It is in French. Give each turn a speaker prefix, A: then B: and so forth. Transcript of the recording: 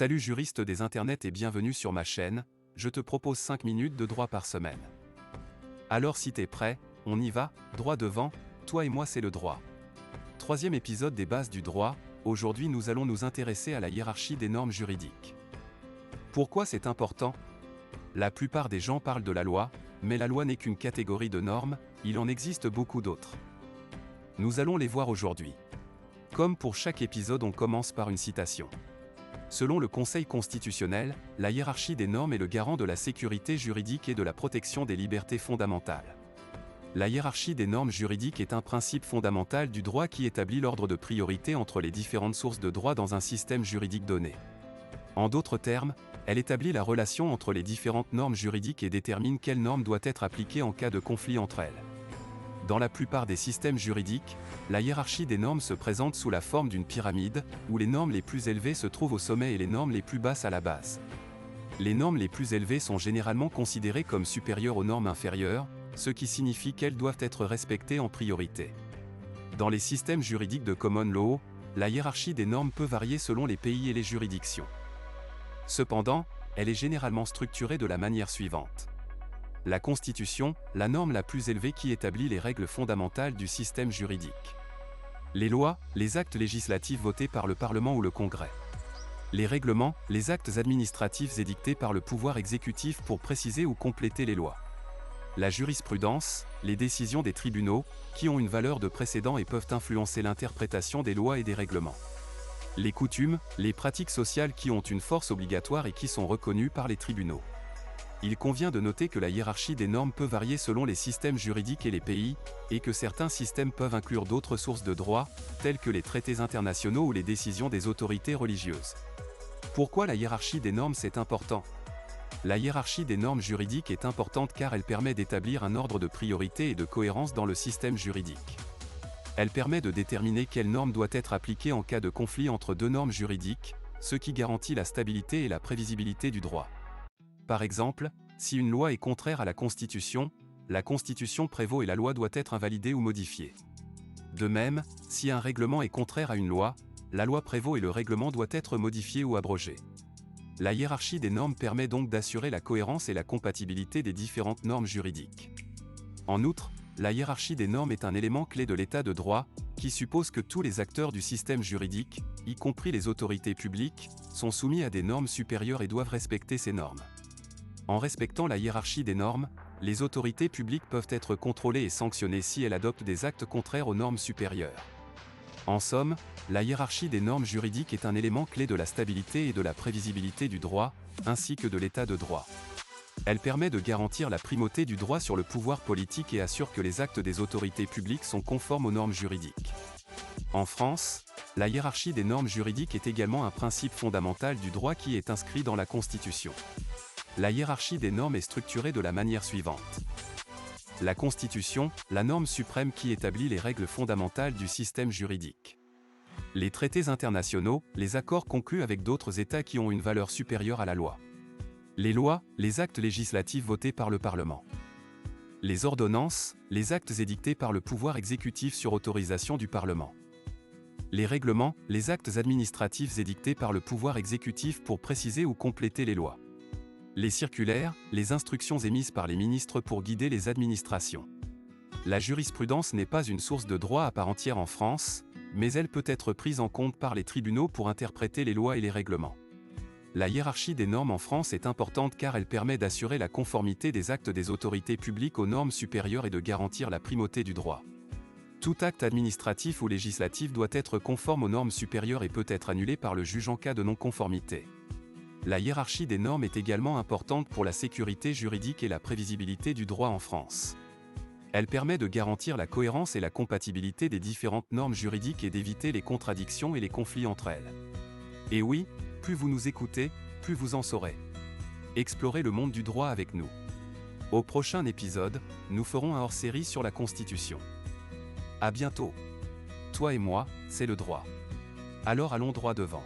A: Salut juriste des internets et bienvenue sur ma chaîne, je te propose 5 minutes de droit par semaine. Alors si t'es prêt, on y va, droit devant, toi et moi c'est le droit. Troisième épisode des bases du droit, aujourd'hui nous allons nous intéresser à la hiérarchie des normes juridiques. Pourquoi c'est important? La plupart des gens parlent de la loi, mais la loi n'est qu'une catégorie de normes, il en existe beaucoup d'autres. Nous allons les voir aujourd'hui. Comme pour chaque épisode on commence par une citation. Selon le Conseil constitutionnel, la hiérarchie des normes est le garant de la sécurité juridique et de la protection des libertés fondamentales. La hiérarchie des normes juridiques est un principe fondamental du droit qui établit l'ordre de priorité entre les différentes sources de droit dans un système juridique donné. En d'autres termes, elle établit la relation entre les différentes normes juridiques et détermine quelle norme doit être appliquée en cas de conflit entre elles. Dans la plupart des systèmes juridiques, la hiérarchie des normes se présente sous la forme d'une pyramide, où les normes les plus élevées se trouvent au sommet et les normes les plus basses à la base. Les normes les plus élevées sont généralement considérées comme supérieures aux normes inférieures, ce qui signifie qu'elles doivent être respectées en priorité. Dans les systèmes juridiques de common law, la hiérarchie des normes peut varier selon les pays et les juridictions. Cependant, elle est généralement structurée de la manière suivante. La Constitution, la norme la plus élevée qui établit les règles fondamentales du système juridique. Les lois, les actes législatifs votés par le Parlement ou le Congrès. Les règlements, les actes administratifs édictés par le pouvoir exécutif pour préciser ou compléter les lois. La jurisprudence, les décisions des tribunaux, qui ont une valeur de précédent et peuvent influencer l'interprétation des lois et des règlements. Les coutumes, les pratiques sociales qui ont une force obligatoire et qui sont reconnues par les tribunaux. Il convient de noter que la hiérarchie des normes peut varier selon les systèmes juridiques et les pays, et que certains systèmes peuvent inclure d'autres sources de droit, telles que les traités internationaux ou les décisions des autorités religieuses. Pourquoi la hiérarchie des normes c'est important? La hiérarchie des normes juridiques est importante car elle permet d'établir un ordre de priorité et de cohérence dans le système juridique. Elle permet de déterminer quelle norme doit être appliquée en cas de conflit entre deux normes juridiques, ce qui garantit la stabilité et la prévisibilité du droit. Par exemple, si une loi est contraire à la Constitution prévaut et la loi doit être invalidée ou modifiée. De même, si un règlement est contraire à une loi, la loi prévaut et le règlement doit être modifié ou abrogé. La hiérarchie des normes permet donc d'assurer la cohérence et la compatibilité des différentes normes juridiques. En outre, la hiérarchie des normes est un élément clé de l'état de droit, qui suppose que tous les acteurs du système juridique, y compris les autorités publiques, sont soumis à des normes supérieures et doivent respecter ces normes. En respectant la hiérarchie des normes, les autorités publiques peuvent être contrôlées et sanctionnées si elles adoptent des actes contraires aux normes supérieures. En somme, la hiérarchie des normes juridiques est un élément clé de la stabilité et de la prévisibilité du droit, ainsi que de l'état de droit. Elle permet de garantir la primauté du droit sur le pouvoir politique et assure que les actes des autorités publiques sont conformes aux normes juridiques. En France, la hiérarchie des normes juridiques est également un principe fondamental du droit qui est inscrit dans la Constitution. La hiérarchie des normes est structurée de la manière suivante. La Constitution, la norme suprême qui établit les règles fondamentales du système juridique. Les traités internationaux, les accords conclus avec d'autres États qui ont une valeur supérieure à la loi. Les lois, les actes législatifs votés par le Parlement. Les ordonnances, les actes édictés par le pouvoir exécutif sur autorisation du Parlement. Les règlements, les actes administratifs édictés par le pouvoir exécutif pour préciser ou compléter les lois. Les circulaires, les instructions émises par les ministres pour guider les administrations. La jurisprudence n'est pas une source de droit à part entière en France, mais elle peut être prise en compte par les tribunaux pour interpréter les lois et les règlements. La hiérarchie des normes en France est importante car elle permet d'assurer la conformité des actes des autorités publiques aux normes supérieures et de garantir la primauté du droit. Tout acte administratif ou législatif doit être conforme aux normes supérieures et peut être annulé par le juge en cas de non-conformité. La hiérarchie des normes est également importante pour la sécurité juridique et la prévisibilité du droit en France. Elle permet de garantir la cohérence et la compatibilité des différentes normes juridiques et d'éviter les contradictions et les conflits entre elles. Et oui, plus vous nous écoutez, plus vous en saurez. Explorez le monde du droit avec nous. Au prochain épisode, nous ferons un hors-série sur la Constitution. À bientôt. Toi et moi, c'est le droit. Alors allons droit devant.